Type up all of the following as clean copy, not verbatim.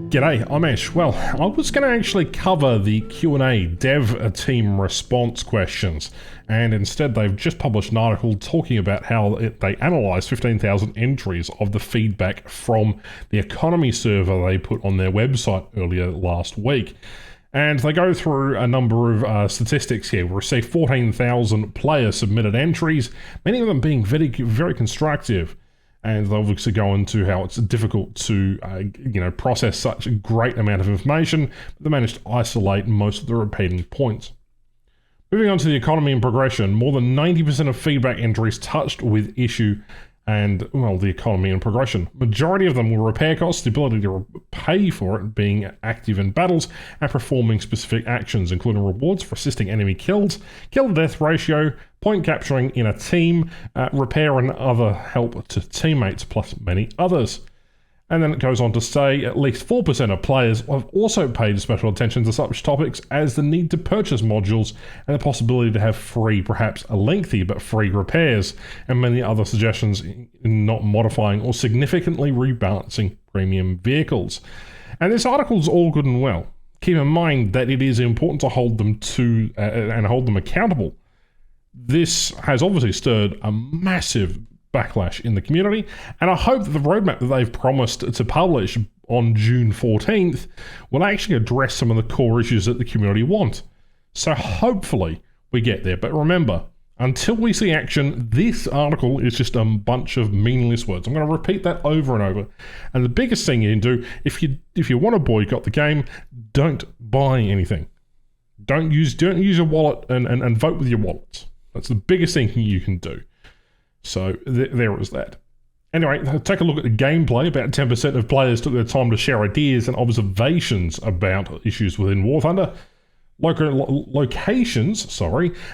G'day, I'm Ash. Well, I was going to actually cover the Q&A dev team response questions, and instead they've just published an article talking about how they analysed 15,000 entries of the feedback from the economy server they put on their website earlier last week. And they go through a number of statistics here. We received 14,000 player submitted entries, many of them being very, very constructive. And they'll obviously go into how it's difficult to, process such a great amount of information, but they managed to isolate most of the repeating points. Moving on to the economy and progression, more than 90% of feedback entries touched with issue and, well, the economy and progression. Majority of them were repair costs, the ability to pay for it, being active in battles, and performing specific actions, including rewards for assisting enemy kills, kill-to-death ratio, point capturing in a team, repair and other help to teammates, plus many others. And then it goes on to say at least 4% of players have also paid special attention to such topics as the need to purchase modules and the possibility to have free, perhaps a lengthy but free repairs, and many other suggestions in not modifying or significantly rebalancing premium vehicles. And this article is all good and well. Keep in mind that it is important to hold them to and hold them accountable. This has obviously stirred a massive backlash in the community, and I hope that the roadmap that they've promised to publish on June 14th will actually address some of the core issues that the community want. So hopefully we get there. But remember, until we see action, this article is just a bunch of meaningless words. I'm going to repeat that over and over. And the biggest thing you can do, if you want to boycott the game, don't buy anything. Don't use your wallet and vote with your wallets. That's the biggest thing you can do. So there is that. Anyway, take a look at the gameplay. About 10% of players took their time to share ideas and observations about issues within War Thunder. Locations,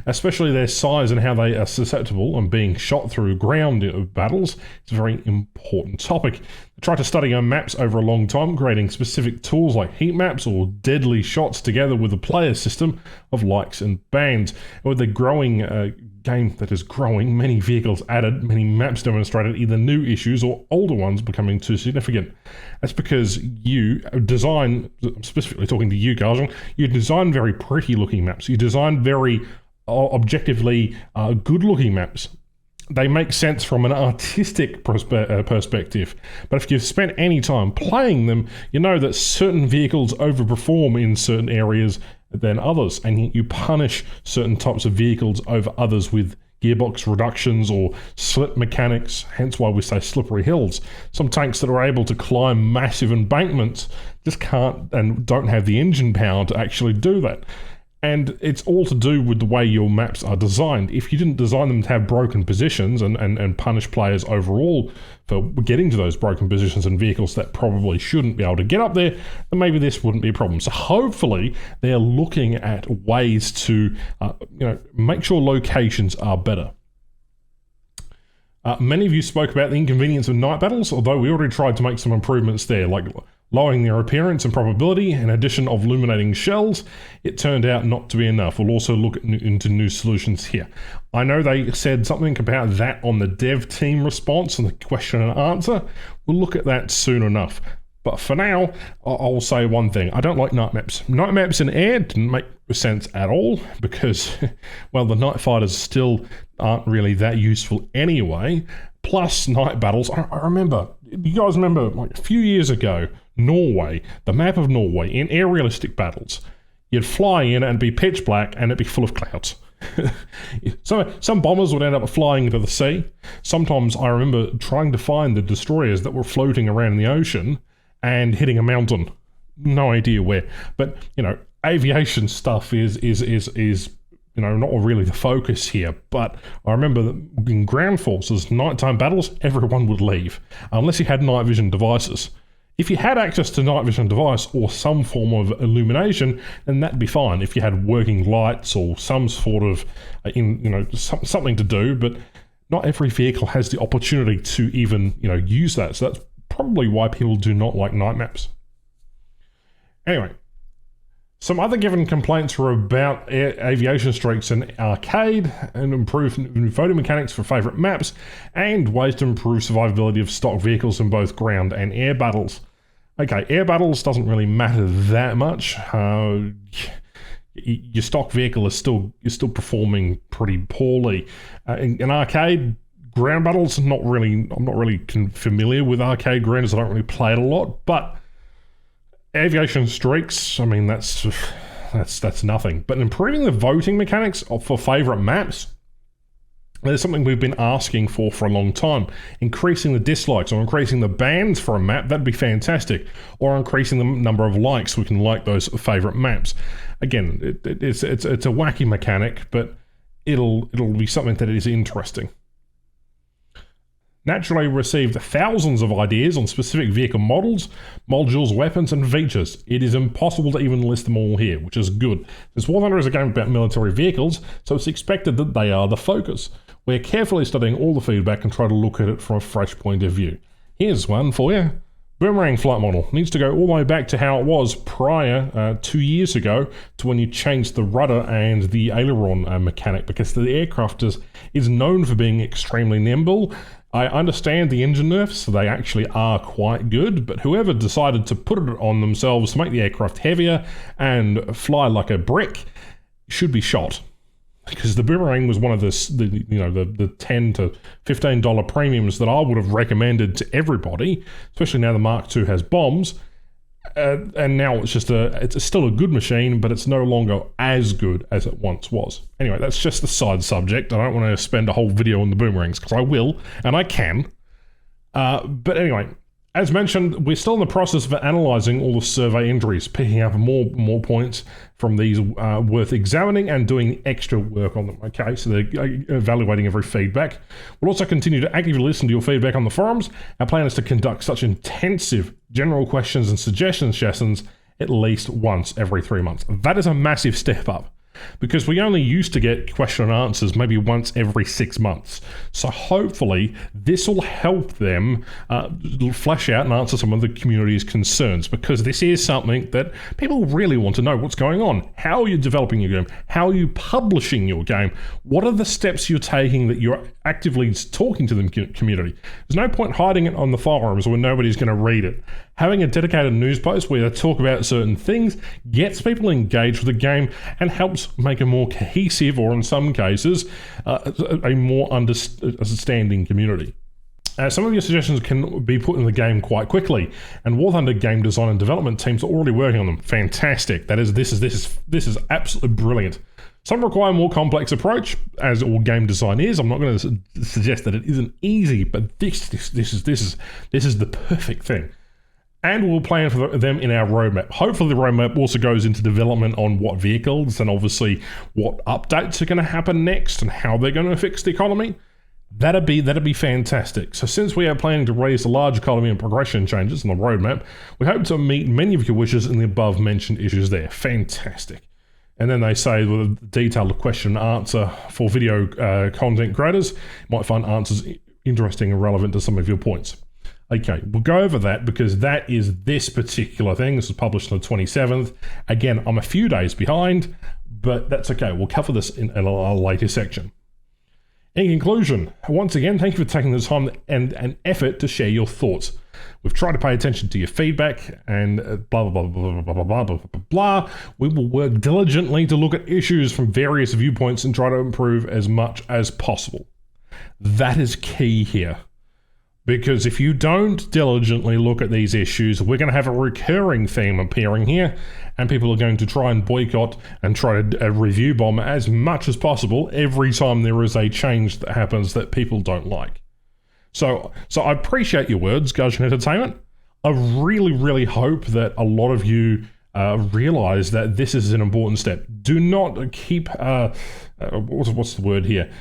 especially their size and how they are susceptible and being shot through ground battles, it's a very important topic. They tried to study on maps over a long time, creating specific tools like heat maps or deadly shots together with a player system of likes and bans. And with the growing game that is growing, many vehicles added, many maps demonstrated either new issues or older ones becoming too significant. That's because you design, specifically talking to you, Gaijin, you design very pretty looking maps. You design very objectively good looking maps. They make sense from an artistic perspective, but if you've spent any time playing them, you know that certain vehicles overperform in certain areas than others, and you punish certain types of vehicles over others with gearbox reductions or slip mechanics, hence why we say slippery hills. Some tanks that are able to climb massive embankments just can't and don't have the engine power to actually do that. And it's all to do with the way your maps are designed. If you didn't design them to have broken positions and punish players overall for getting to those broken positions and vehicles that probably shouldn't be able to get up there, then maybe this wouldn't be a problem. So hopefully they're looking at ways to make sure locations are better. Many of you spoke about the inconvenience of night battles, although we already tried to make some improvements there, like lowering their appearance and probability, and addition of illuminating shells. It turned out not to be enough. We'll also look into new solutions here. I know they said something about that on the dev team response and the question and answer. We'll look at that soon enough. But for now, I'll say one thing. I don't like night maps. Night maps in air didn't make sense at all because, well, the night fighters still aren't really that useful anyway. Plus, night battles. I remember, you guys remember like a few years ago, Norway, the map of Norway, in air realistic battles, you'd fly in and be pitch black and it'd be full of clouds. So some bombers would end up flying into the sea. Sometimes I remember trying to find the destroyers that were floating around in the ocean and hitting a mountain. No idea where. But, aviation stuff is not really the focus here. But I remember that in ground forces, nighttime battles, everyone would leave, unless you had night vision devices. If you had access to night vision device or some form of illumination, then that'd be fine. If you had working lights or some sort of, something to do, but not every vehicle has the opportunity to even, use that. So that's probably why people do not like night maps. Anyway, some other given complaints were about aviation streaks in arcade and improved photo mechanics for favourite maps and ways to improve survivability of stock vehicles in both ground and air battles. Okay, air battles doesn't really matter that much. Your stock vehicle is still performing pretty poorly. In arcade, ground battles, I'm not really familiar with arcade grounds. I don't really play it a lot, but aviation streaks, I mean, that's nothing. But improving the voting mechanics for favorite maps, there's something we've been asking for a long time. Increasing the dislikes or increasing the bans for a map, that'd be fantastic. Or increasing the number of likes, we can like those favorite maps. Again, it's a wacky mechanic, but it'll be something that is interesting. Naturally received thousands of ideas on specific vehicle models, modules, weapons, and features. It is impossible to even list them all here, which is good. Since War Thunder is a game about military vehicles, so it's expected that they are the focus. We're carefully studying all the feedback and try to look at it from a fresh point of view. Here's one for you. Boomerang flight model needs to go all the way back to how it was prior 2 years ago to when you changed the rudder and the aileron mechanic, because the aircraft is known for being extremely nimble. I understand the engine nerfs, so they actually are quite good, but whoever decided to put it on themselves to make the aircraft heavier and fly like a brick should be shot. Because the Boomerang was one of the $10 to $15 premiums that I would have recommended to everybody, especially now the Mark II has bombs. And now it's still a good machine, but it's no longer as good as it once was. Anyway, that's just a side subject. I don't want to spend a whole video on the Boomerangs, because I will, and I can. But anyway, as mentioned, we're still in the process of analysing all the survey entries, picking up more points from these worth examining and doing extra work on them. Okay, so they're evaluating every feedback. We'll also continue to actively listen to your feedback on the forums. Our plan is to conduct such intensive general questions and suggestions sessions at least once every 3 months. That is a massive step up, because we only used to get question and answers maybe once every 6 months. So hopefully this will help them flesh out and answer some of the community's concerns, because this is something that people really want to know. What's going on? How are you developing your game? How are you publishing your game? What are the steps you're taking that you're actively talking to the community? There's no point hiding it on the forums where nobody's going to read it. Having a dedicated news post where they talk about certain things gets people engaged with the game and helps make a more cohesive, or in some cases, a more understanding community. Some of your suggestions can be put in the game quite quickly, and War Thunder game design and development teams are already working on them. Fantastic! This is absolutely brilliant. Some require a more complex approach, as all game design is. I'm not going to suggest that it isn't easy, but this is the perfect thing. And we'll plan for them in our roadmap. Hopefully the roadmap also goes into development on what vehicles and obviously what updates are going to happen next and how they're going to fix the economy. That'd be fantastic. So since we are planning to raise the large economy and progression changes on the roadmap, we hope to meet many of your wishes in the above mentioned issues there. Fantastic. And then they say with a detailed question and answer for video content creators, you might find answers interesting and relevant to some of your points. Okay, we'll go over that because that is this particular thing. This was published on the 27th. Again, I'm a few days behind, but that's okay. We'll cover this in a later section. In conclusion, once again, thank you for taking the time and effort to share your thoughts. We've tried to pay attention to your feedback and blah, blah, blah, blah, blah, blah, blah, blah, blah, blah. We will work diligently to look at issues from various viewpoints and try to improve as much as possible. That is key here. Because if you don't diligently look at these issues, we're going to have a recurring theme appearing here, and people are going to try and boycott and try to review bomb as much as possible every time there is a change that happens that people don't like. So I appreciate your words, Gaijin Entertainment. I really, really hope that a lot of you realize that this is an important step. Do not keep, what's the word here?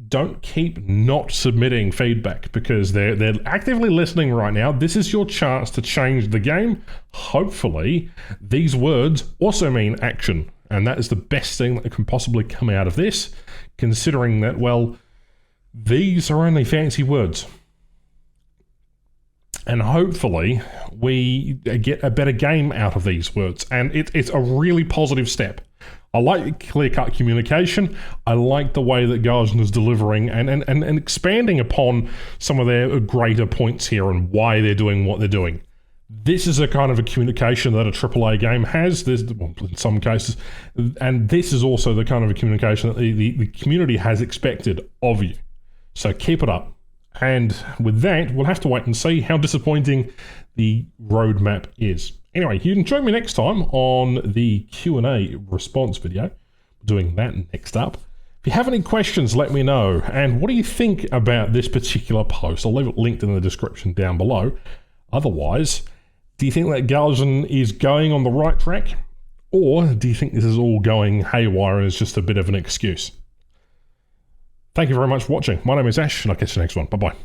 Don't keep not submitting feedback, because they're actively listening right now. This is your chance to change the game. Hopefully, these words also mean action, and that is the best thing that can possibly come out of this, considering that, well, these are only fancy words. And hopefully, we get a better game out of these words, and it's a really positive step. I like clear-cut communication. I like the way that Gaijin is delivering and expanding upon some of their greater points here and why they're doing what they're doing. This is a kind of a communication that a AAA game has, well, in some cases, and this is also the kind of a communication that the community has expected of you. So keep it up. And with that, we'll have to wait and see how disappointing the roadmap is. Anyway, you can join me next time on the Q&A response video. We're doing that next up. If you have any questions, let me know. And what do you think about this particular post? I'll leave it linked in the description down below. Otherwise, do you think that Gaijin is going on the right track? Or do you think this is all going haywire and is just a bit of an excuse? Thank you very much for watching. My name is Ash, and I'll catch you next one. Bye-bye.